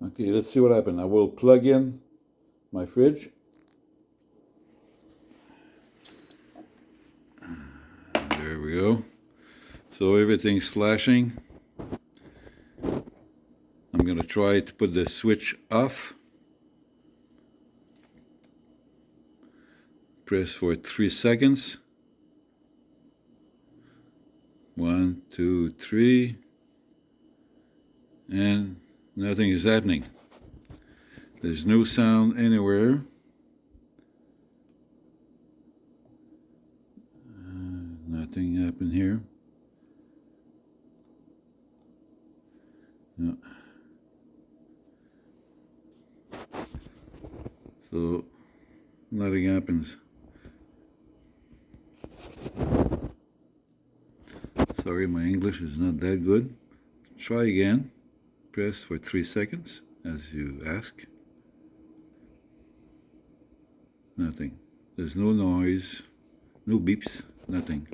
Okay, let's see what happened. I will plug in my fridge. There we go. So everything's flashing. I'm going to try to put the switch off. Press for 3 seconds. 1, 2, 3. And nothing is happening. There's no sound anywhere. Nothing happened here. No. So nothing happens. Sorry, my English is not that good. Try again. Press for 3 seconds as you ask. Nothing. There's no noise, no beeps, nothing.